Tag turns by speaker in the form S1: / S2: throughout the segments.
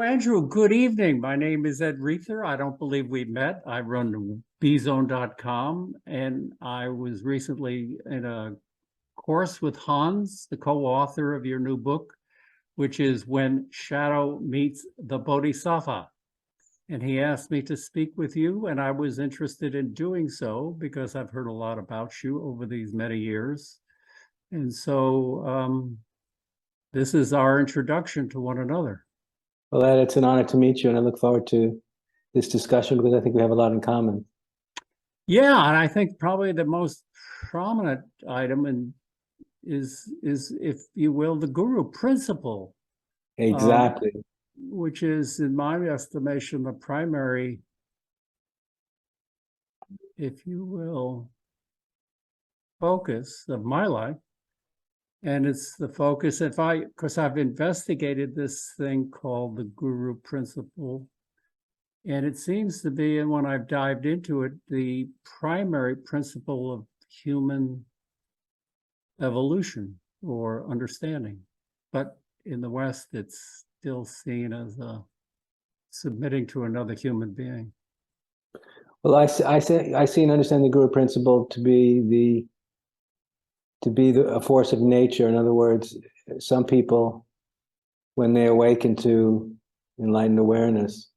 S1: Andrew, good evening. My name is Ed Reether. I don't believe we met. I run Beezone.com, and I was recently in a course with Hans, the co-author of your new book, which is When Shadow Meets the Bodhisattva. And he asked me to speak with you, and I was interested in doing so because I've heard a lot about you over these many years. And so this is our introduction to one another.
S2: Well, Ed, it's an honor to meet you, and I look forward to this discussion because I think we have a lot in common.
S1: Yeah, and I think probably the most prominent item is, if you will, the guru principle.
S2: Exactly.
S1: Which is, in my estimation, the primary, if you will, focus of my life. And it's the focus, because I've investigated this thing called the guru principle. And it seems to be, and when I've dived into it, the primary principle of human evolution or understanding. But in the West, it's still seen as submitting to another human being.
S2: Well, I see and understand the guru principle to be a force of nature. In other words, some people, when they awaken to enlightened awareness,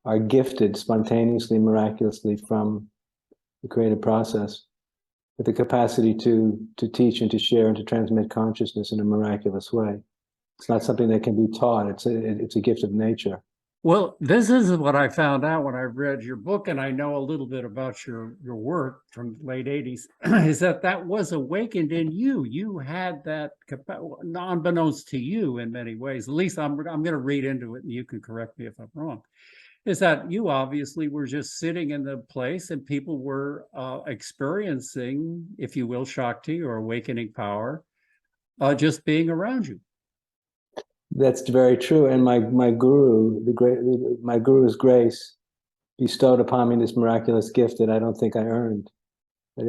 S2: are gifted spontaneously, miraculously from the creative process with the capacity to teach and to share and to transmit consciousness in a miraculous way. It's not something that can be taught. It's a gift of nature.
S1: Well, this is what I found out when I read your book, and I know a little bit about your work from the late 80s, is that was awakened in you. You had that, unbeknownst to you in many ways, at least I'm going to read into it, and you can correct me if I'm wrong, is that you obviously were just sitting in the place and people were experiencing, if you will, Shakti or awakening power, just being around you.
S2: That's very true. And my guru, my guru's grace bestowed upon me this miraculous gift that I don't think I earned.
S1: I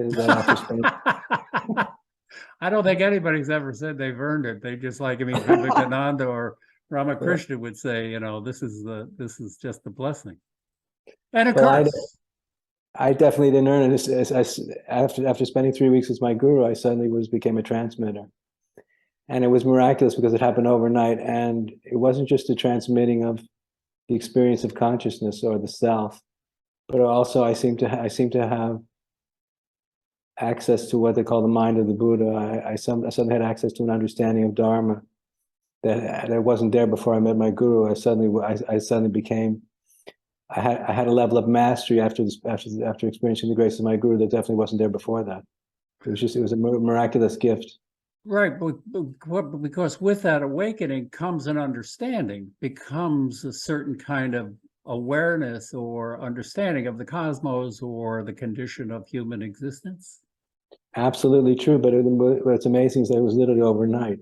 S1: don't think anybody's ever said they've earned it. They just Vivekananda or Ramakrishna would say, this is just a blessing. And a curse.
S2: I definitely didn't earn it. After spending 3 weeks with my guru, I suddenly became a transmitter. And it was miraculous because it happened overnight. And it wasn't just the transmitting of the experience of consciousness or the self, but also I seem to have access to what they call the mind of the Buddha. I suddenly had access to an understanding of Dharma that wasn't there before I met my guru. I suddenly became, I had a level of mastery after experiencing the grace of my guru that definitely wasn't there before that. It was a miraculous gift.
S1: Right, because with that awakening comes an understanding, becomes a certain kind of awareness or understanding of the cosmos or the condition of human existence.
S2: Absolutely true, but what's amazing is that it was literally overnight.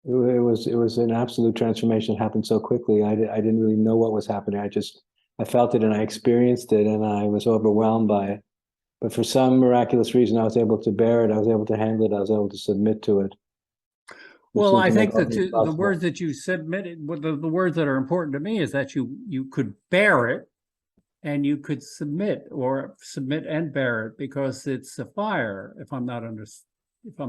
S2: It was an absolute transformation. It happened so quickly. I didn't really know what was happening. I felt it and I experienced it and I was overwhelmed by it. But for some miraculous reason, I was able to bear it. I was able to handle it. I was able to submit to it.
S1: Well, I think that the words that you submitted, the words that are important to me is that you could bear it and you could submit and bear it because it's a fire, if I'm not
S2: it's a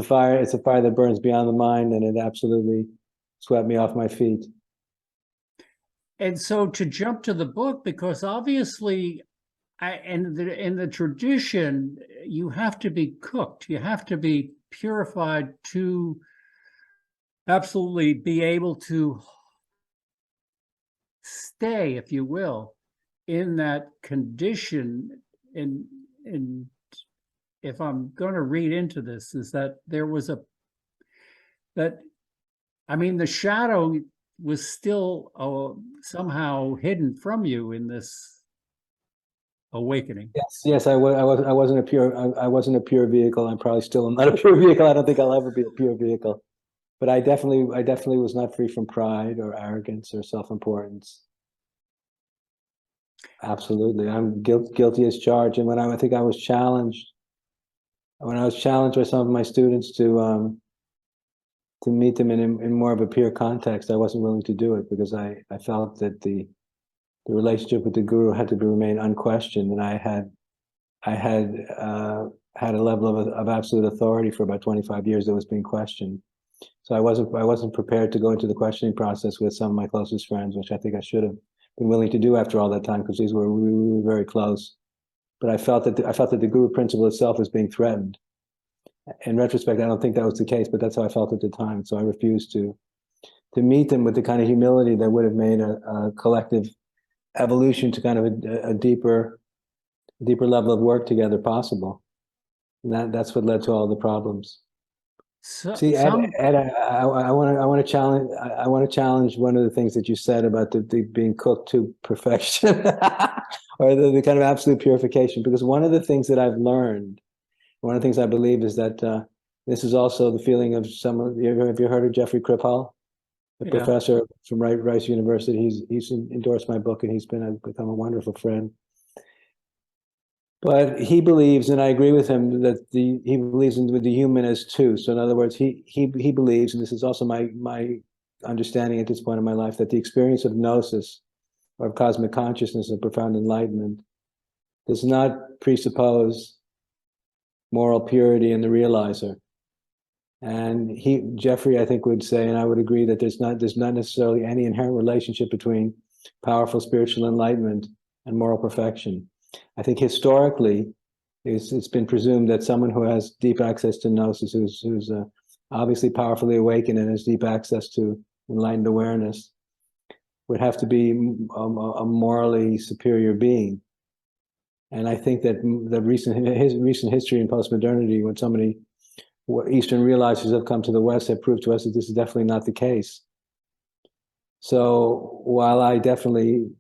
S2: fire. It's a fire that burns beyond the mind, and it absolutely swept me off my feet.
S1: And so to jump to the book, because obviously in the tradition, you have to be cooked. You have to be purified to absolutely be able to stay, if you will, in that condition. And if I'm going to read into this, is that there was the shadow was still somehow hidden from you in this awakening.
S2: Yes. I wasn't a pure vehicle. I'm probably still not a pure vehicle. I don't think I'll ever be a pure vehicle. But I definitely was not free from pride or arrogance or self-importance. Absolutely, I'm guilty as charged. And when I think I was challenged by some of my students to meet them in more of a peer context, I wasn't willing to do it because I felt that the relationship with the guru had to remain unquestioned, and I had a level of absolute authority for about 25 years that was being questioned. So I wasn't prepared to go into the questioning process with some of my closest friends, which I think I should have been willing to do after all that time, because we were very close. But I felt that the guru principle itself was being threatened. In retrospect, I don't think that was the case, but that's how I felt at the time. So I refused to meet them with the kind of humility that would have made a collective evolution to kind of a deeper level of work together possible. And that's what led to all the problems.
S1: So,
S2: See, Ed, I want to challenge one of the things that you said about the being cooked to perfection, or the kind of absolute purification. Because one of the things that I've learned, one of the things I believe, is that this is also the feeling of have you heard of Jeffrey Kripal, the professor from Rice University? He's endorsed my book, and become a wonderful friend. But he believes, and I agree with him, that he believes in the human as two. So in other words, he believes, and this is also my understanding at this point in my life, that the experience of gnosis, or of cosmic consciousness and profound enlightenment, does not presuppose moral purity in the realizer. And Jeffrey, I think, would say, and I would agree, that there's not necessarily any inherent relationship between powerful spiritual enlightenment and moral perfection. I think historically, it's been presumed that someone who has deep access to gnosis, who's obviously powerfully awakened and has deep access to enlightened awareness, would have to be a morally superior being. And I think that the recent history in postmodernity, when so many Eastern realizers have come to the West, have proved to us that this is definitely not the case. So while I definitely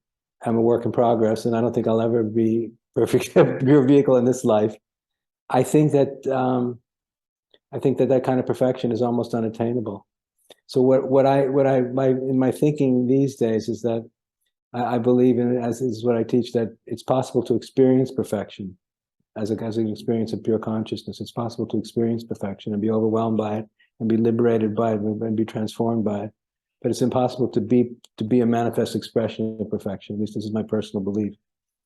S2: am a work in progress, and I don't think I'll ever be perfect pure vehicle in this life, I think that that kind of perfection is almost unattainable. So in my thinking these days is that I believe in it, as is what I teach, that it's possible to experience perfection as an experience of pure consciousness. It's possible to experience perfection and be overwhelmed by it, and be liberated by it, and be transformed by it. But it's impossible to be a manifest expression of perfection. At least this is my personal belief.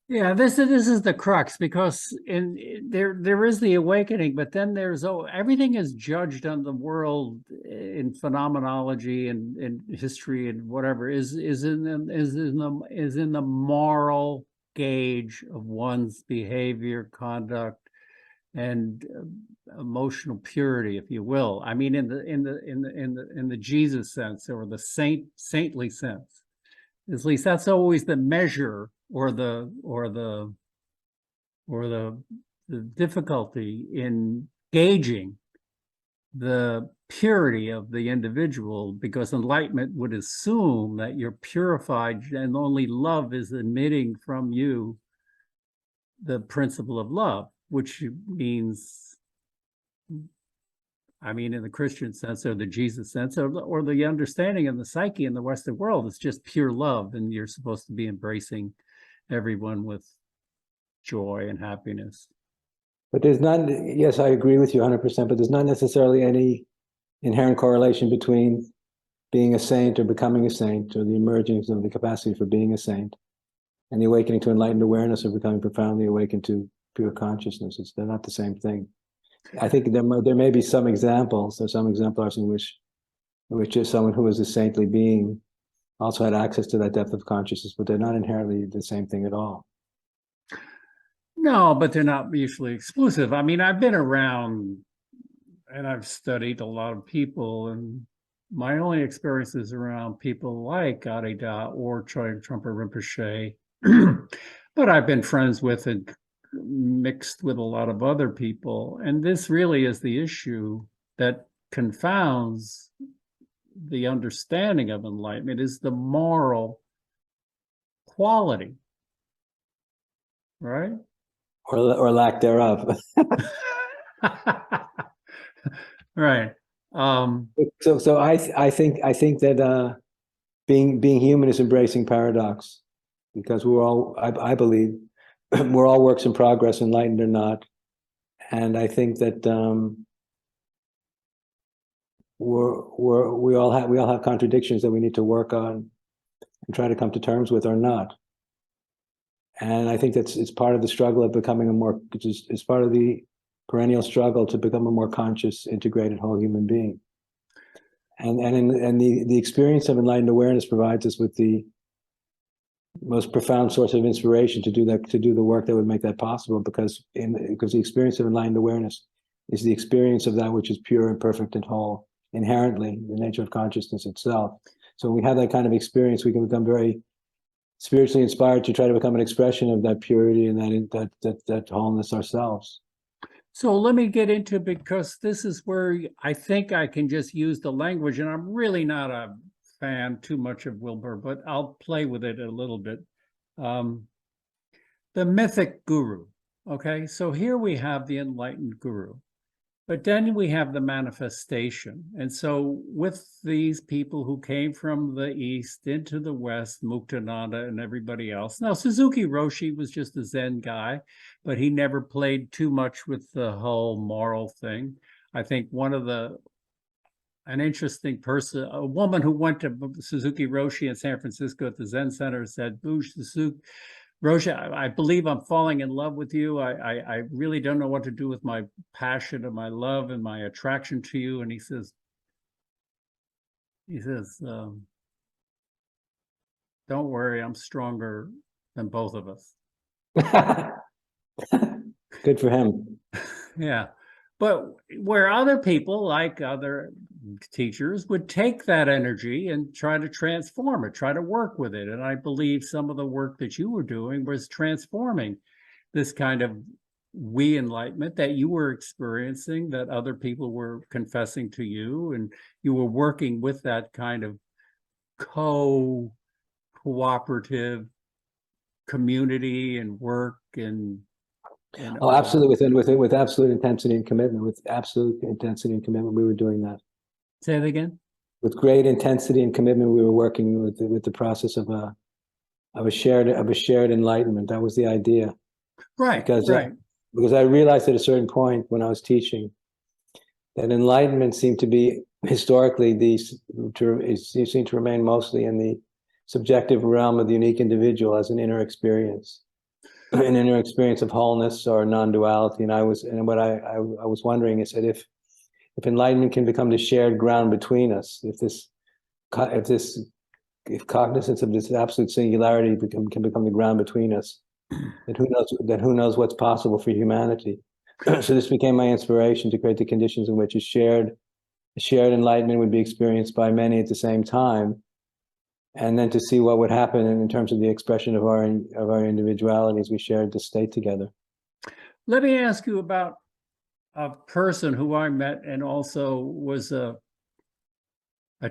S1: Yeah, this is the crux, because there is the awakening, but then everything is judged on the world in phenomenology and in history and whatever is in the moral gauge of one's behavior, conduct, and emotional purity, if you will. I mean, in the Jesus sense, or the saintly sense. At least that's always the measure, or the difficulty in gauging the purity of the individual, because enlightenment would assume that you're purified and only love is emitting from you the principle of love, which means, I mean, in the Christian sense, or the Jesus sense, or the understanding of the psyche in the Western world, it's just pure love, and you're supposed to be embracing everyone with joy and happiness.
S2: But there's not, yes, I agree with you 100%, but there's not necessarily any inherent correlation between being a saint or becoming a saint, or the emergence of the capacity for being a saint, and the awakening to enlightened awareness, or becoming profoundly awakened to pure consciousness. They're not the same thing. I think there may be some examples, or some exemplars in which just someone who was a saintly being also had access to that depth of consciousness, but they're not inherently the same thing at all.
S1: No, but they're not mutually exclusive. I mean, I've been around and I've studied a lot of people, and my only experiences around people like Adida or Trungpa Rinpoche, but I've been friends with and mixed with a lot of other people. And this really is the issue that confounds the understanding of enlightenment, is the moral quality, right?
S2: Or lack thereof.
S1: Right.
S2: So I think that being human is embracing paradox, because we're all, I believe, we're all works in progress, enlightened or not. And I think that we all have contradictions that we need to work on and try to come to terms with or not. And I think it's part of the struggle of becoming it's part of the perennial struggle to become a more conscious, integrated whole human being. And the experience of enlightened awareness provides us with the most profound source of inspiration to do the work that would make that possible, because the experience of enlightened awareness is the experience of that which is pure and perfect and whole, inherently, the nature of consciousness itself. So when we have that kind of experience, we can become very spiritually inspired to try to become an expression of that purity and that wholeness ourselves.
S1: So let me get into, because this is where I think I can just use the language, and I'm really not a fan too much of Wilbur, but I'll play with it a little bit. The mythic guru. Okay, so here we have the enlightened guru, but then we have the manifestation. And so with these people who came from the East into the West, Muktananda and everybody else. Now, Suzuki Roshi was just a Zen guy, but he never played too much with the whole moral thing. I think an interesting person, a woman who went to Suzuki Roshi in San Francisco at the Zen Center said, Suzuki Roshi, I believe I'm falling in love with you. I really don't know what to do with my passion and my love and my attraction to you. And he says, don't worry, I'm stronger than both of us.
S2: Good for him.
S1: Yeah. But where other people, like other teachers, would take that energy and try to transform it, try to work with it. And I believe some of the work that you were doing was transforming this kind of enlightenment that you were experiencing, that other people were confessing to you, and you were working with that kind of cooperative community and work and
S2: absolutely, with absolute intensity and commitment. With absolute intensity and commitment, we were doing that.
S1: Say that again.
S2: With great intensity and commitment, we were working with the process of a shared enlightenment. That was the idea.
S1: Right.
S2: Because I realized at a certain point when I was teaching that enlightenment seemed to be historically seemed to remain mostly in the subjective realm of the unique individual as an inner experience. An inner experience of wholeness or non-duality. And what I was wondering is that if enlightenment can become the shared ground between us, if cognizance of this absolute singularity can become the ground between us, then who knows what's possible for humanity. So this became my inspiration to create the conditions in which a shared enlightenment would be experienced by many at the same time, and then to see what would happen in terms of the expression of our individuality as we shared the state together.
S1: Let me ask you about a person who I met and also was a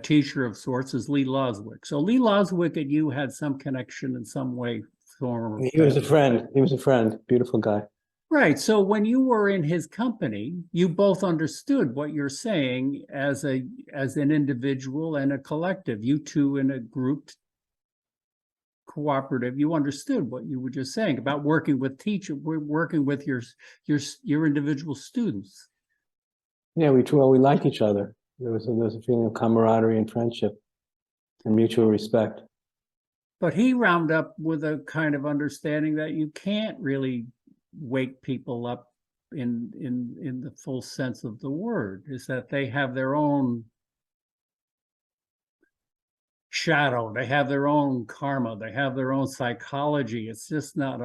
S1: teacher of sorts, is Lee Loswick. So Lee Loswick and you had some connection in some way, form.
S2: He was a friend. Beautiful guy.
S1: Right. So when you were in his company, you both understood what you're saying as an individual and a collective. You two in a grouped cooperative, you understood what you were just saying about working with working with your individual students.
S2: Yeah, we like each other. There was a feeling of camaraderie and friendship and mutual respect.
S1: But he wound up with a kind of understanding that you can't really wake people up in the full sense of the word, is that they have their own shadow, they have their own karma, they have their own psychology. It's just not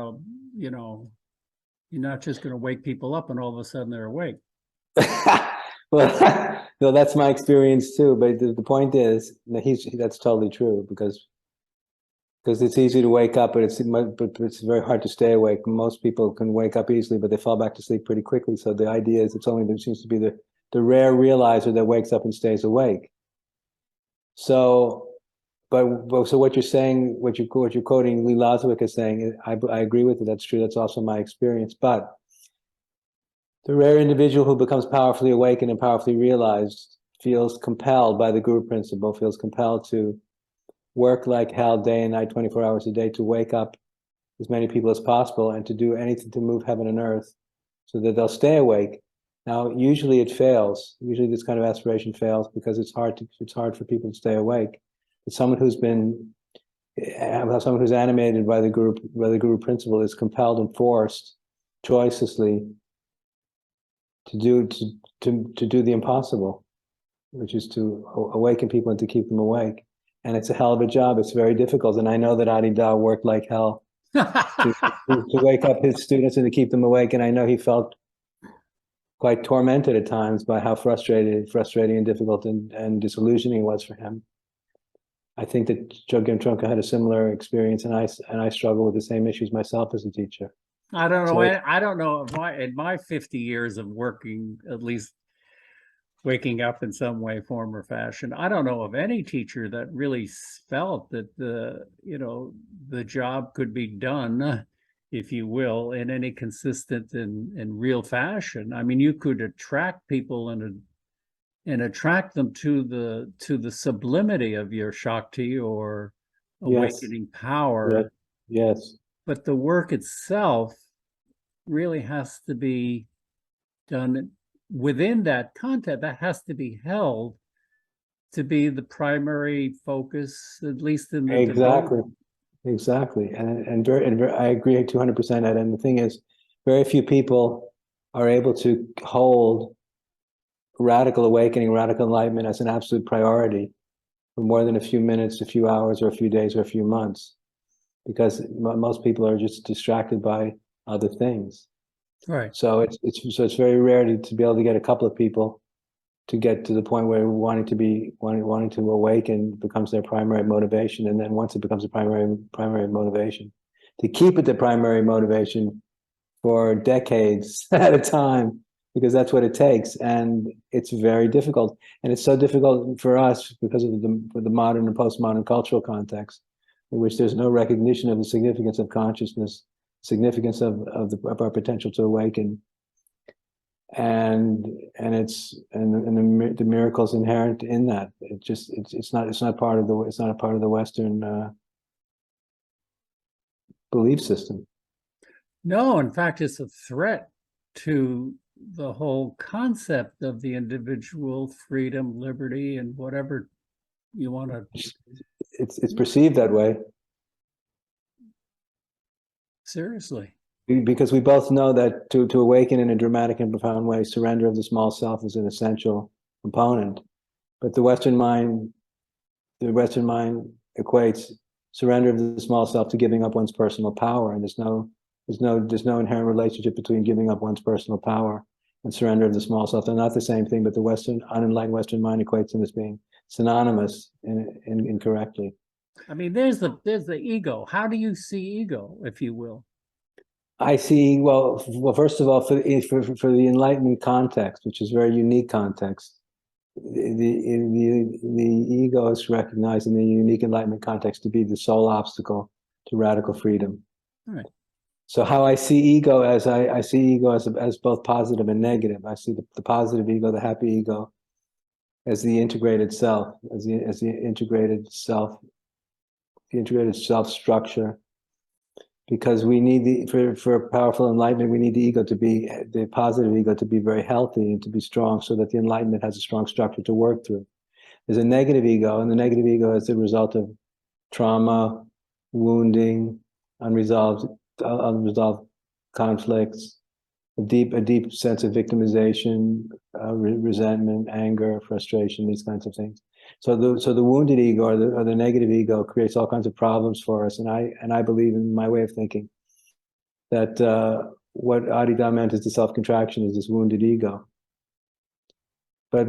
S1: you're not just going to wake people up and all of a sudden they're awake.
S2: Well, no, that's my experience too. But the point is that that's totally true, because it's easy to wake up, but it's very hard to stay awake. Most people can wake up easily, but they fall back to sleep pretty quickly. So the idea is there seems to be the rare realizer that wakes up and stays awake. So, so what you're saying, what you're quoting Lee Loswick is saying, I agree with it. That's true. That's also my experience. But the rare individual who becomes powerfully awakened and powerfully realized feels compelled by the guru principle, feels compelled to work like hell day and night, 24 hours a day, to wake up as many people as possible and to do anything to move heaven and earth so that they'll stay awake. Now, usually it fails. Usually this kind of aspiration fails because it's hard for people to stay awake. But someone who's animated by the guru principle is compelled and forced choicelessly to do the impossible, which is to awaken people and to keep them awake. And it's a hell of a job. It's very difficult. And I know that Adi Da worked like hell to wake up his students and to keep them awake. And I know he felt quite tormented at times by how frustrating and difficult and disillusioning it was for him. I think that Chogyam Trungpa had a similar experience, and I struggle with the same issues myself as a teacher.
S1: I don't know. I don't know if in my 50 years of working, at least waking up in some way, form, or fashion, I don't know of any teacher that really felt that the job could be done, if you will, in any consistent and real fashion. I mean, you could attract people and attract them to the sublimity of your Shakti or awakening power.
S2: Yes.
S1: But the work itself really has to be done within that content. That has to be held to be the primary focus, at least in the
S2: Exactly. And I agree 200%, Ed. And the thing is, very few people are able to hold radical awakening, radical enlightenment as an absolute priority for more than a few minutes, a few hours, or a few days, or a few months, because most people are just distracted by other things.
S1: Right.
S2: So it's very rare to be able to get a couple of people to get to the point where wanting to awaken becomes their primary motivation, and then once it becomes a primary motivation, to keep it the primary motivation for decades at a time, because that's what it takes, and it's very difficult. And it's so difficult for us because of the modern and postmodern cultural context, in which there's no recognition of the significance of consciousness, significance of our potential to awaken, and the miracles inherent in that. It's not part of the Western belief system.
S1: No, in fact, it's a threat to the whole concept of the individual freedom, liberty, and whatever you want to.
S2: It's perceived that way.
S1: Seriously.
S2: Because we both know that to awaken in a dramatic and profound way, surrender of the small self is an essential component. But the Western mind equates surrender of the small self to giving up one's personal power, and there's no inherent relationship between giving up one's personal power and surrender of the small self. They're not the same thing, but the unenlightened Western mind equates them as being synonymous incorrectly.
S1: I mean, there's the ego. How do you see ego, if you will?
S2: I see. Well, first of all, for the Enlightenment context, which is a very unique context, the ego is recognized in the unique Enlightenment context to be the sole obstacle to radical freedom.
S1: All right.
S2: So how I see ego I see ego as both positive and negative. I see the positive ego, the happy ego, as the integrated self, as the integrated self, the integrated self structure. Because we need for powerful enlightenment, we need the positive ego to be very healthy and to be strong, so that the enlightenment has a strong structure to work through. There's a negative ego, and the negative ego is the result of trauma, wounding, unresolved conflicts, a deep sense of victimization, resentment, anger, frustration, these kinds of things. So the wounded ego or the negative ego creates all kinds of problems for us. And I believe, in my way of thinking, that what Adi Da meant as the self-contraction is this wounded ego. But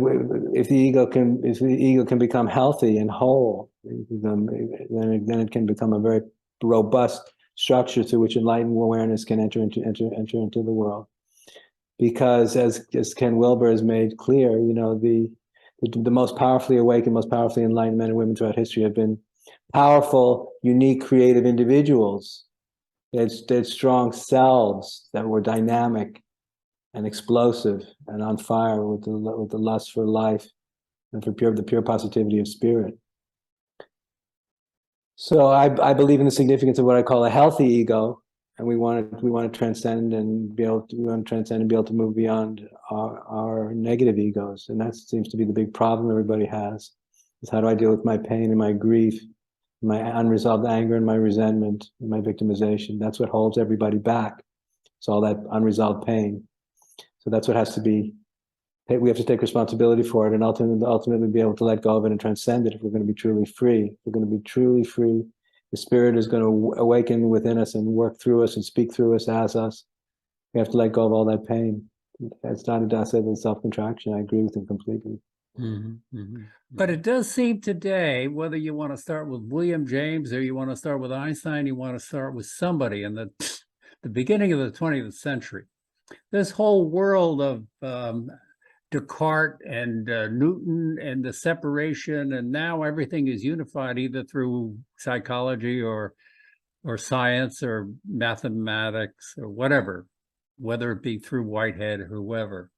S2: if the ego can become healthy and whole, then it can become a very robust structure through which enlightened awareness can enter into the world. Because as Ken Wilber has made clear, the most powerfully awakened, most powerfully enlightened men and women throughout history have been powerful, unique, creative individuals. They had strong selves that were dynamic and explosive and on fire with the lust for life and for the pure positivity of spirit. So I believe in the significance of what I call a healthy ego, and we want to transcend and be able to move beyond our negative egos, and that seems to be the big problem everybody has. Is how do I deal with my pain and my grief, my unresolved anger and my resentment and my victimization? That's what holds everybody back. It's all that unresolved pain. So that's what has to be. We have to take responsibility for it, and ultimately be able to let go of it and transcend it. If we're going to be truly free, if we're going to be truly free, the spirit is going to awaken within us and work through us and speak through us as us. We have to let go of all that pain. It's not a death of self-contraction. I agree with him completely.
S1: But it does seem today, whether you want to start with William James or you want to start with Einstein, you want to start with somebody in the beginning of the 20th century, this whole world of Descartes and Newton and the separation, and now everything is unified either through psychology or science or mathematics or whatever, whether it be through Whitehead or whoever.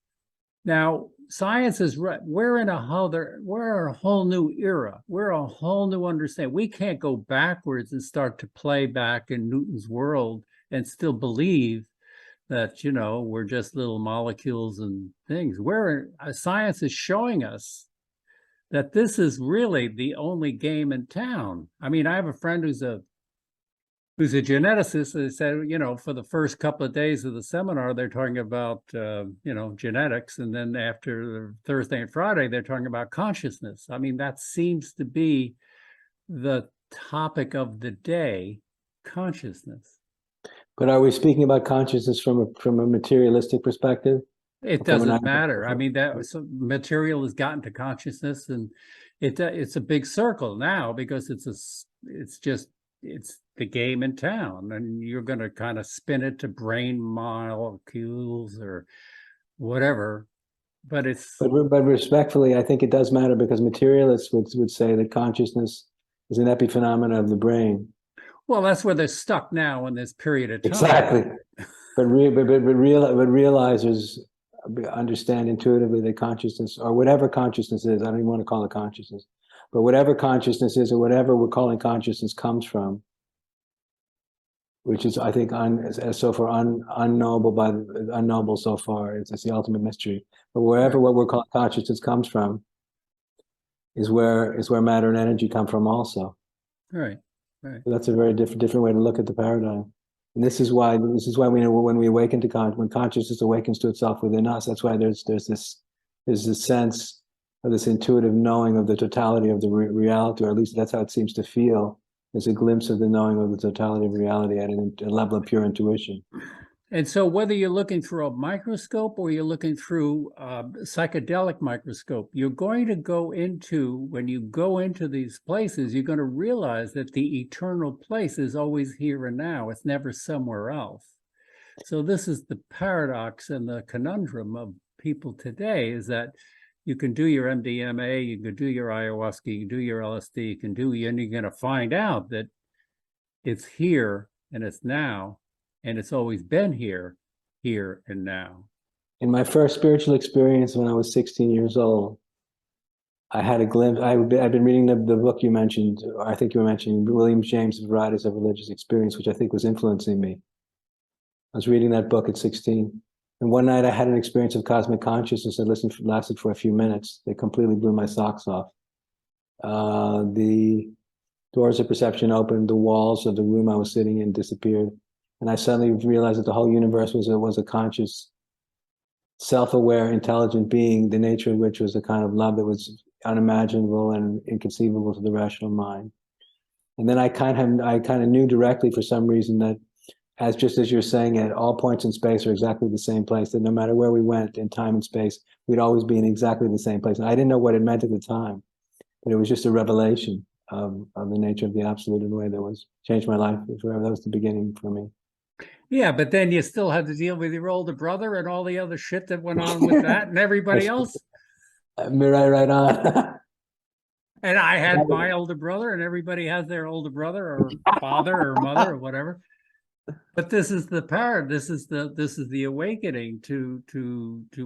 S1: Now, science is right. We're in a whole new era. We're a whole new understanding. We can't go backwards and start to play back in Newton's world and still believe that, you know, we're just little molecules and things. Science is showing us that this is really the only game in town. I mean, I have a friend who's a geneticist. They said, you know, for the first couple of days of the seminar, they're talking about, you know, genetics. And then after Thursday and Friday, they're talking about consciousness. I mean, that seems to be the topic of the day, consciousness.
S2: But are we speaking about consciousness from a materialistic perspective?
S1: It doesn't matter. I mean, material has gotten to consciousness, and it's a big circle now because it's the game in town, and you're going to kind of spin it to brain molecules or whatever. But
S2: respectfully, I think it does matter, because materialists would say that consciousness is an epiphenomenon of the brain.
S1: Well, that's where they're stuck now in this period of time.
S2: Exactly. But realizers understand intuitively that consciousness, or whatever consciousness is, I don't even want to call it consciousness, but whatever consciousness is, or whatever we're calling consciousness, comes from, which is, I think, unknowable so far. It's the ultimate mystery. But wherever what we're calling consciousness comes from is where matter and energy come from also.
S1: Right. Right.
S2: So that's a very different way to look at the paradigm. And this is why we know when we awaken to when consciousness awakens to itself within us, that's why there's this sense of this intuitive knowing of the totality of the reality, or at least that's how it seems to feel. There's a glimpse of the knowing of the totality of reality at a level of pure intuition.
S1: And so whether you're looking through a microscope or you're looking through a psychedelic microscope, you're going to when you go into these places, you're going to realize that the eternal place is always here and now. It's never somewhere else. So this is the paradox and the conundrum of people today, is that you can do your MDMA, you can do your ayahuasca, you can do your LSD, and you're going to find out that it's here and it's now. And it's always been here and now.
S2: In my first spiritual experience when I was 16 years old, I had a glimpse. I've been reading the book you mentioned, or I think you were mentioning, William James' Varieties of Religious Experience, which I think was influencing me. I was reading that book at 16. And one night I had an experience of cosmic consciousness that lasted for a few minutes. They completely blew my socks off. The doors of perception opened, the walls of the room I was sitting in disappeared. And I suddenly realized that the whole universe was a conscious, self-aware, intelligent being, the nature of which was a kind of love that was unimaginable and inconceivable to the rational mind. And then I kind of knew directly, for some reason, that just as you're saying it, all points in space are exactly the same place, that no matter where we went in time and space, we'd always be in exactly the same place. And I didn't know what it meant at the time, but it was just a revelation of the nature of the absolute in a way that changed my life forever. That was the beginning for me.
S1: Yeah, but then you still had to deal with your older brother and all the other shit that went on with that and everybody else.
S2: Right on.
S1: And I had my older brother, and everybody has their older brother or father or mother or whatever. But this is the power. This is the awakening to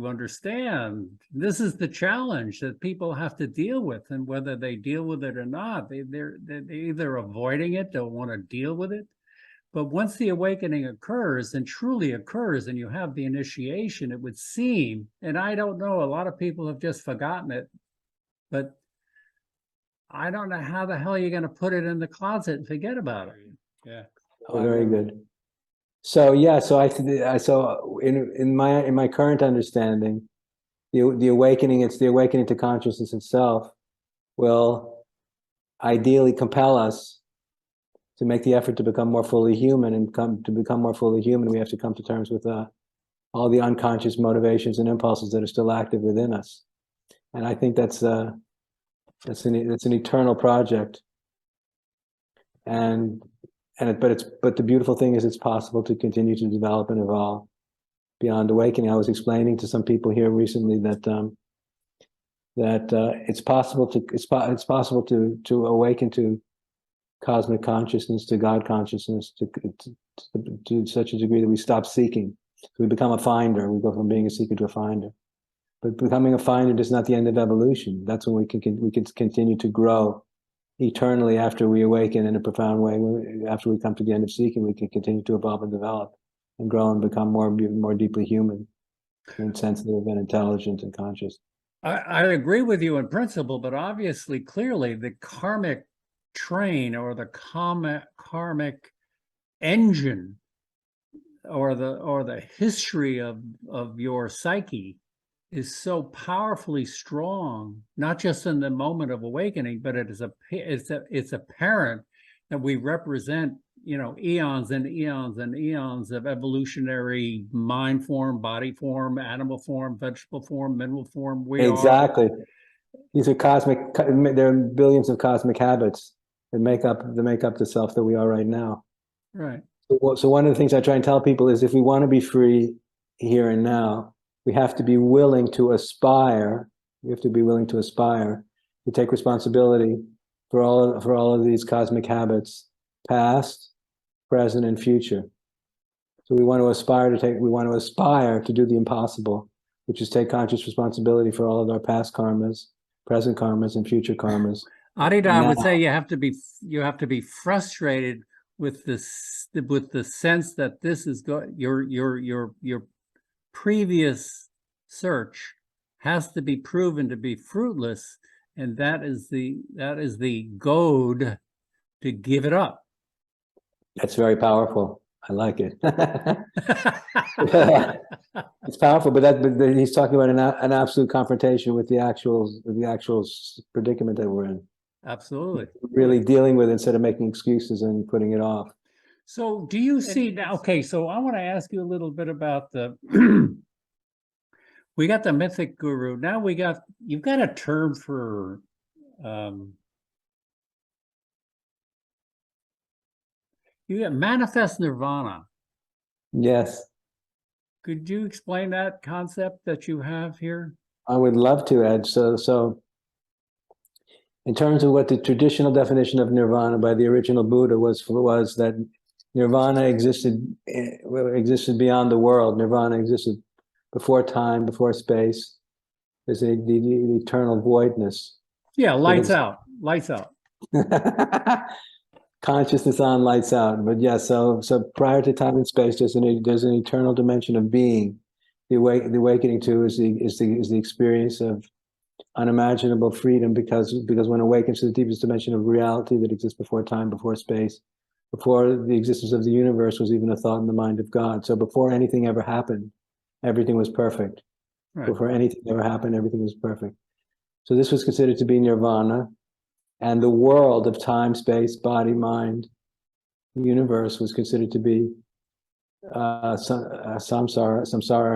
S1: understand. This is the challenge that people have to deal with, and whether they deal with it or not, they're either avoiding it, don't want to deal with it. But once the awakening occurs and truly occurs and you have the initiation, it would seem, and I don't know, a lot of people have just forgotten it, but I don't know how the hell you're going to put it in the closet and forget about it.
S3: Yeah.
S2: Oh, very good. So yeah, so so in my current understanding, the awakening, it's the awakening to consciousness itself, will ideally compel us to make the effort to become more fully human, and to become more fully human, we have to come to terms with all the unconscious motivations and impulses that are still active within us. And I think that's an eternal project. But the beautiful thing is it's possible to continue to develop and evolve beyond awakening. I was explaining to some people here recently that it's possible to awaken to cosmic consciousness, to God consciousness, to such a degree that we stop seeking. So we become a finder. We go from being a seeker to a finder. But becoming a finder is not the end of evolution. That's when we can continue to grow eternally after we awaken in a profound way. After we come to the end of seeking, we can continue to evolve and develop and grow and become more deeply human and sensitive and intelligent and conscious.
S1: I agree with you in principle, but obviously, clearly, the karmic train or the karmic engine or the history of your psyche is so powerfully strong, not just in the moment of awakening, but it's apparent that we represent, eons and eons and eons of evolutionary mind form, body form, animal form, vegetable form, mineral form.
S2: Exactly. These are cosmic. There are billions of cosmic habits that make up the self that we are right now.
S1: Right.
S2: So one of the things I try and tell people is, if we want to be free here and now, we have to be willing to aspire. We have to be willing to aspire to take responsibility for all of these cosmic habits, past, present, and future. So we want to aspire to do the impossible, which is take conscious responsibility for all of our past karmas, present karmas, and future karmas.
S1: Adida, I would say you have to be frustrated with the sense that this is your previous search has to be proven to be fruitless, and that is the goad to give it up.
S2: That's very powerful. I like it. It's powerful, but he's talking about an absolute confrontation with the actual predicament that we're in.
S1: Absolutely.
S2: Really dealing with it instead of making excuses and putting it off.
S1: So do you see now? Okay, so I want to ask you a little bit about the we got the mythic guru. Now you've got a term for you got manifest nirvana.
S2: Yes.
S1: Could you explain that concept that you have here?
S2: I would love to, Ed. So in terms of what the traditional definition of nirvana by the original Buddha was that nirvana existed beyond the world. Nirvana existed before time, before space. There's the eternal voidness.
S1: Yeah, lights out.
S2: Consciousness on, lights out. But yeah, so prior to time and space, there's an eternal dimension of being. The awakening to is the experience of unimaginable freedom, because one awakens to the deepest dimension of reality that exists before time, before space, before the existence of the universe was even a thought in the mind of God. So before anything ever happened, everything was perfect. Right. Before anything ever happened, everything was perfect. So this was considered to be nirvana, and the world of time, space, body, mind, universe was considered to be samsara,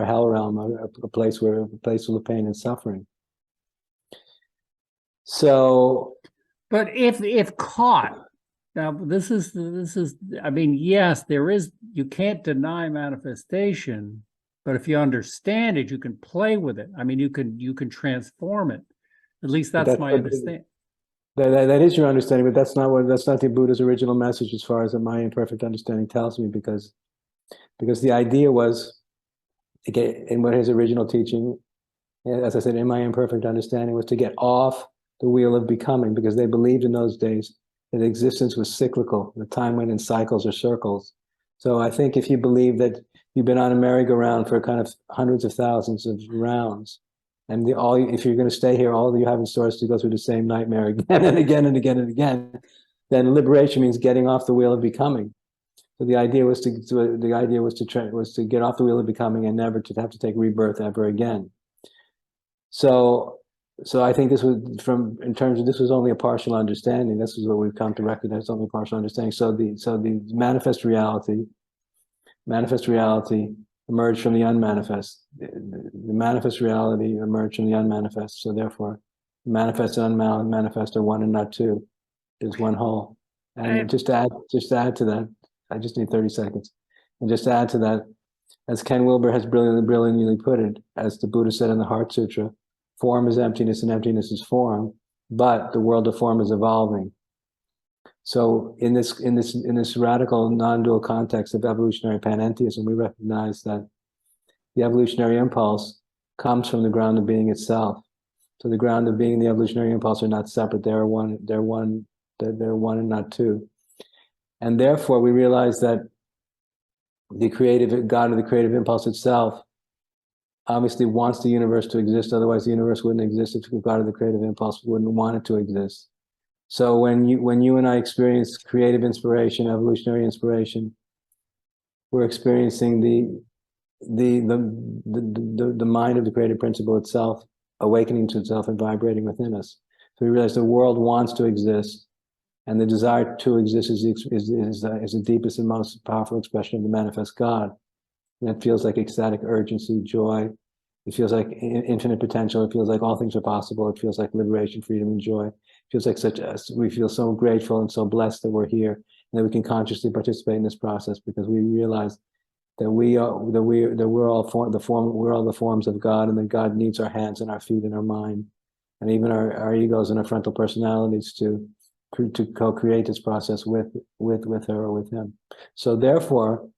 S2: hell realm, a place full of pain and suffering. So,
S1: but if caught, now this is I mean, yes, you can't deny manifestation, but if you understand it, you can play with it. I mean, you can transform it. At least that's my understanding.
S2: That is your understanding, but that's not the Buddha's original message, as far as my imperfect understanding tells me, because the idea was, again, in what his original teaching, as I said, in my imperfect understanding, was to get off the wheel of becoming, because they believed in those days that existence was cyclical. The time went in cycles or circles, So I think if you believe that you've been on a merry-go-round for kind of hundreds of thousands of rounds, and if you're going to stay here, all you have in store is to go through the same nightmare again and again and again and again, then liberation means getting off the wheel of becoming. So the idea was to get off the wheel of becoming and never to have to take rebirth ever again. So I think this was this was only a partial understanding. This is what we've come to recognize, only partial understanding. So the manifest reality emerged from the unmanifest. The manifest reality emerged from the unmanifest. So therefore, manifest and unmanifest are one and not two. There's one whole. And just to add to that, I just need 30 seconds. And just to add to that, as Ken Wilber has brilliantly put it, as the Buddha said in the Heart Sutra, form is emptiness and emptiness is form, but the world of form is evolving. So in this radical non-dual context of evolutionary panentheism, we recognize that the evolutionary impulse comes from the ground of being itself. So the ground of being and the evolutionary impulse are not separate. They're one and not two. And therefore we realize that the creative God of the creative impulse itself obviously wants the universe to exist. Otherwise the universe wouldn't exist if the God of the creative impulse wouldn't want it to exist. So when you and I experience creative inspiration, evolutionary inspiration, we're experiencing the mind of the creative principle itself awakening to itself and vibrating within us. So we realize the world wants to exist, and the desire to exist is the deepest and most powerful expression of the manifest God. And it feels like ecstatic urgency, joy. It feels like infinite potential. It feels like all things are possible. It feels like liberation, freedom, and joy. It feels like we feel so grateful and so blessed that we're here and that we can consciously participate in this process, because we realize that we're all the forms of God, and that God needs our hands and our feet and our mind, and even our egos and our frontal personalities to co-create this process with her or with him. So therefore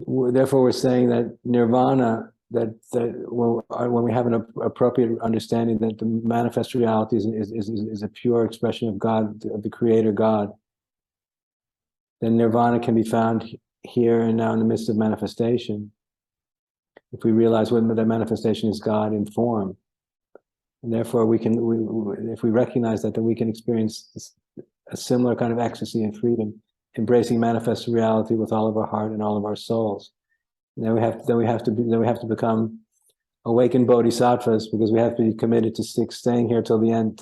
S2: we're saying that nirvana, that when we have an appropriate understanding that the manifest reality is a pure expression of God, of the creator God, then nirvana can be found here and now in the midst of manifestation. If we realize that manifestation is God in form, and therefore if we recognize that, then we can experience a similar kind of ecstasy and freedom, embracing manifest reality with all of our heart and all of our souls. And then we have to become awakened bodhisattvas, because we have to be committed to staying here till the end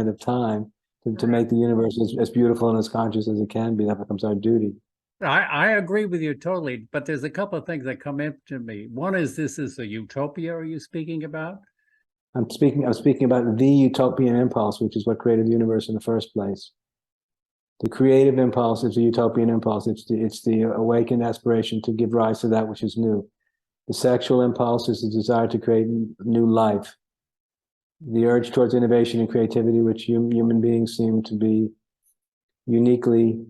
S2: of time, to make the universe as beautiful and as conscious as it can be. That becomes our duty.
S1: I agree with you totally, but there's a couple of things that come into me. One is, this is a utopia, are you speaking about?
S2: I'm speaking about the utopian impulse, which is what created the universe in the first place. The creative impulse is the utopian impulse. It's the awakened aspiration to give rise to that which is new. The sexual impulse is the desire to create new life. The urge towards innovation and creativity, which human beings seem to be uniquely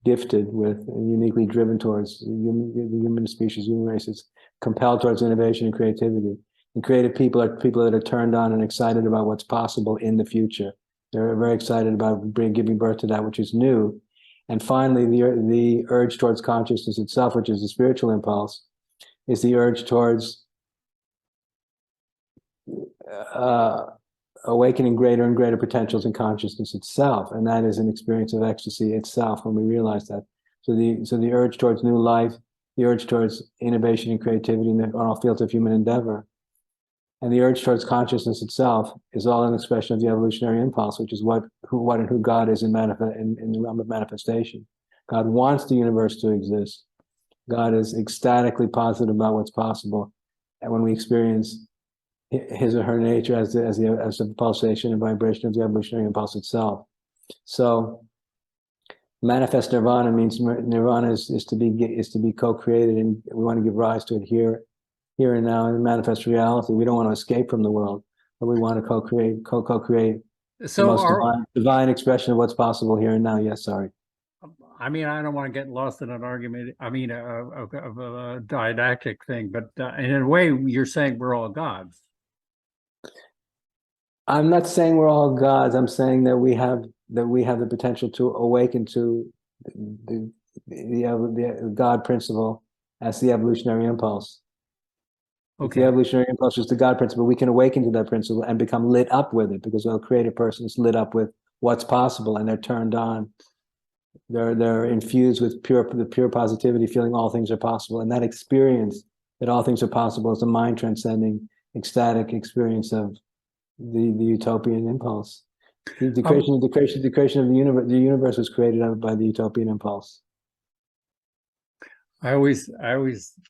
S2: gifted with and uniquely driven towards. The human species, human race is compelled towards innovation and creativity. And creative people are people that are turned on and excited about what's possible in the future. They're very excited about giving birth to that which is new. And finally, the urge towards consciousness itself, which is the spiritual impulse, is the urge towards awakening greater and greater potentials in consciousness itself. And that is an experience of ecstasy itself when we realize that. So the urge towards new life, the urge towards innovation and creativity on all fields of human endeavor, and the urge towards consciousness itself is all an expression of the evolutionary impulse, which is who God is in the realm of manifestation. God wants the universe to exist. God is ecstatically positive about what's possible. And when we experience his or her nature as the pulsation and vibration of the evolutionary impulse itself. So manifest nirvana means nirvana is to be co-created, and we want to give rise to it here and now in manifest reality. We don't want to escape from the world, but we want to co-create
S1: So
S2: the most divine expression of what's possible here and now. Yes, sorry.
S1: I mean, I don't want to get lost in an argument. I mean, a didactic thing, but in a way, you're saying we're all gods.
S2: I'm not saying we're all gods. I'm saying that we have the potential to awaken to the God principle as the evolutionary impulse. If the
S1: Okay.
S2: evolutionary impulse is the God principle, we can awaken to that principle and become lit up with it, because we'll create a person who's lit up with what's possible, and they're turned on. They're infused with the pure positivity, feeling all things are possible. And that experience that all things are possible is a mind transcending, ecstatic experience of the utopian impulse. The creation of the universe was created by the utopian impulse.
S1: I always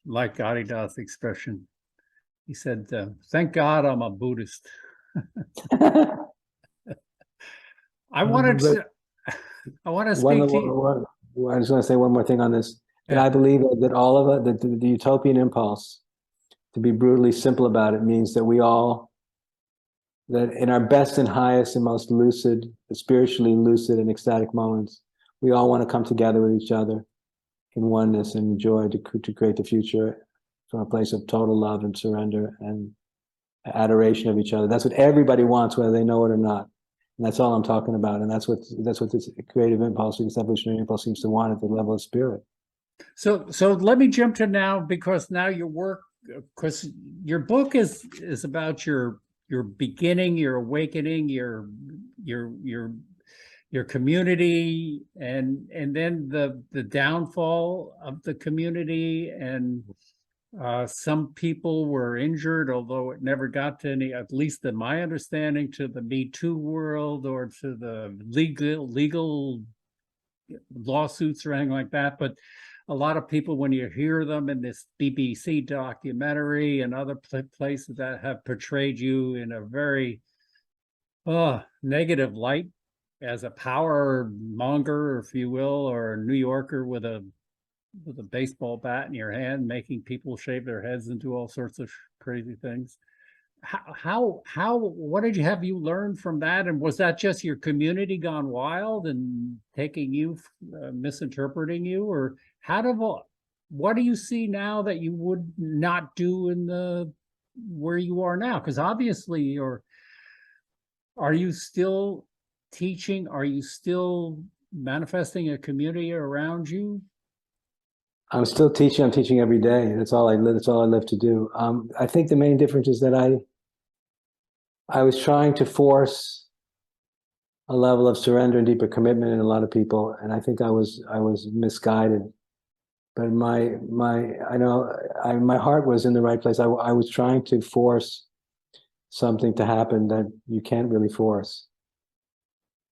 S1: like Adidas' expression. He said, "Thank God I'm a Buddhist." I wanted to speak to you.
S2: I just want to say one more thing on this. That
S1: Yeah.
S2: I believe that all of it, that the utopian impulse, to be brutally simple about it, means that we all, that in our best and highest and most lucid, spiritually lucid and ecstatic moments, we all want to come together with each other in oneness and joy to create the future from a place of total love and surrender and adoration of each other. That's what everybody wants, whether they know it or not. And that's all I'm talking about. And that's what this creative impulse, this evolutionary impulse seems to want at the level of spirit.
S1: So let me jump to now, because now your work, because your book is about your beginning, your awakening, your community, and then the downfall of the community, and some people were injured, although it never got to any, at least in my understanding, to the Me Too world or to the legal lawsuits or anything like that. But a lot of people, when you hear them in this BBC documentary and other places that have portrayed you in a very negative light as a power monger, if you will, or a New Yorker with a baseball bat in your hand, making people shave their heads and do all sorts of crazy things. What did you have you learned from that? And was that just your community gone wild and taking you, misinterpreting you, or what do you see now that you would not do in the where you are now? Because obviously are you still teaching? Are you still manifesting a community around you?
S2: I'm still teaching. I'm teaching every day. That's all I live to do. I think the main difference is that I was trying to force a level of surrender and deeper commitment in a lot of people, and I think I was misguided. But my heart was in the right place. I was trying to force something to happen that you can't really force,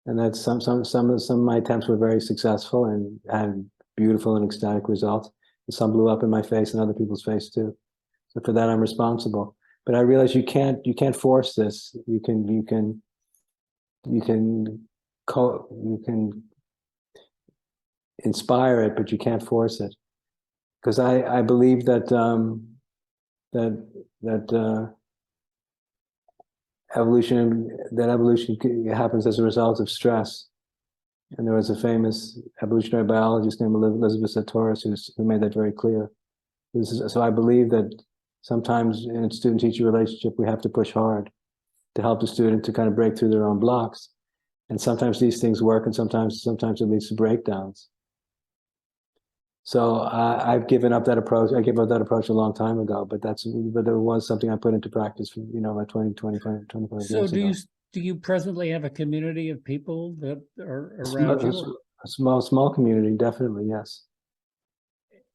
S2: and that some of my attempts were very successful and had beautiful and ecstatic results. And some blew up in my face and other people's face too. So for that, I'm responsible. But I realized you can't force this. You can inspire it, but you can't force it. Because I believe that evolution happens as a result of stress. And there was a famous evolutionary biologist named Elizabeth Sahtouris who made that very clear. So I believe that sometimes in a student-teacher relationship, we have to push hard to help the student to kind of break through their own blocks. And sometimes these things work, and sometimes it leads to breakdowns. So I've given up that approach. I gave up that approach a long time ago, but there was something I put into practice, like 25
S1: So
S2: years ago.
S1: do you presently have a community of people that are around you?
S2: A small community, definitely, yes.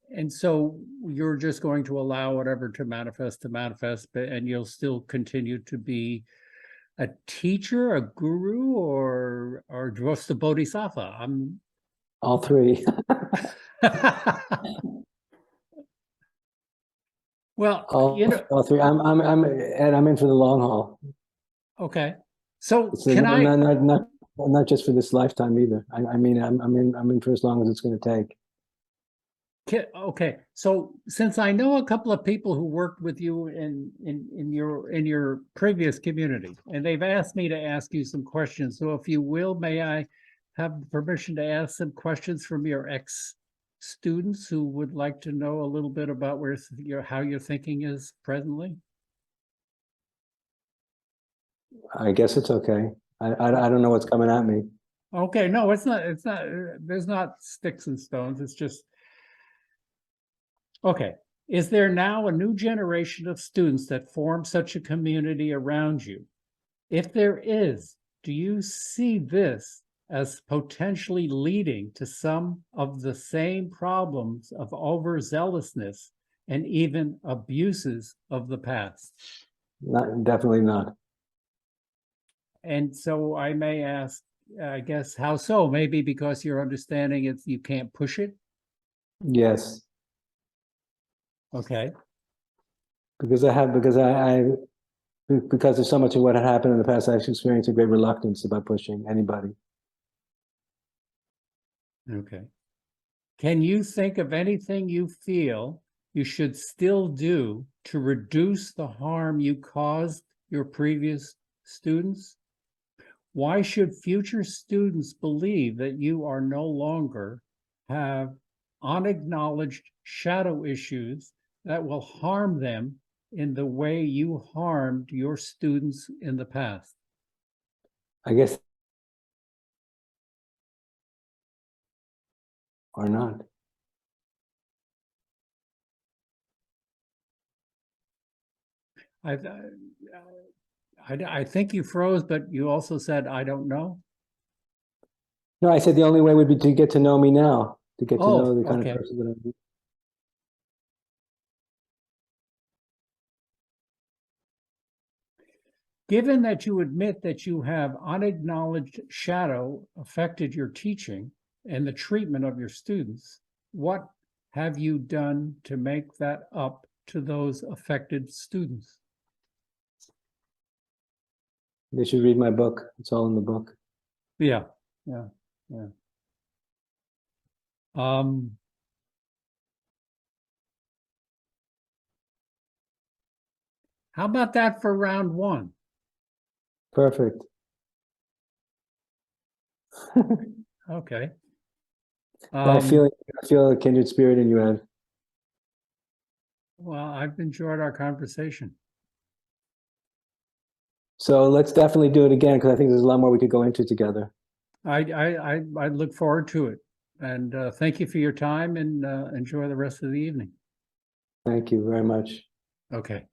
S1: And so you're just going to allow whatever to manifest, and you'll still continue to be a teacher, a guru, or just a bodhisattva?
S2: All three.
S1: Well,
S2: all three. I'm in for the long haul.
S1: Okay. So
S2: It's
S1: can
S2: not just for this lifetime either. I'm in for as long as it's going to take.
S1: Okay, so since I know a couple of people who worked with you in your previous community, and they've asked me to ask you some questions. So if you will, may I have permission to ask some questions from your ex-students who would like to know a little bit about how your thinking is presently?
S2: I guess it's okay. I don't know what's coming at me.
S1: Okay, no, it's not, there's not sticks and stones. It's just, okay. Is there now a new generation of students that form such a community around you? If there is, do you see this as potentially leading to some of the same problems of overzealousness and even abuses of the past?
S2: Not, definitely not.
S1: And so I may ask, I guess, how so? Maybe because you're understanding it's you can't push it?
S2: Yes,
S1: Okay.
S2: because because of so much of what had happened in the past, I've experienced a great reluctance about pushing anybody.
S1: Okay. Can you think of anything you feel you should still do to reduce the harm you caused your previous students? Why should future students believe that you are no longer have unacknowledged shadow issues that will harm them in the way you harmed your students in the past?
S2: I guess, or not.
S1: I, I think you froze, but you also said, I don't know.
S2: No, I said the only way would be to get to know me now, to get to know
S1: Oh,
S2: the kind
S1: okay.
S2: of person that I am.
S1: Given that you admit that you have unacknowledged shadow affected your teaching and the treatment of your students, what have you done to make that up to those affected students?
S2: They should read my book. It's all in the book.
S1: Yeah, yeah, yeah. Um, how about that for round one?
S2: Perfect.
S1: Okay.
S2: I feel a kindred spirit in you, Ed.
S1: Well, I've enjoyed our conversation.
S2: So let's definitely do it again, because I think there's a lot more we could go into together.
S1: I look forward to it. And thank you for your time and enjoy the rest of the evening.
S2: Thank you very much.
S1: Okay.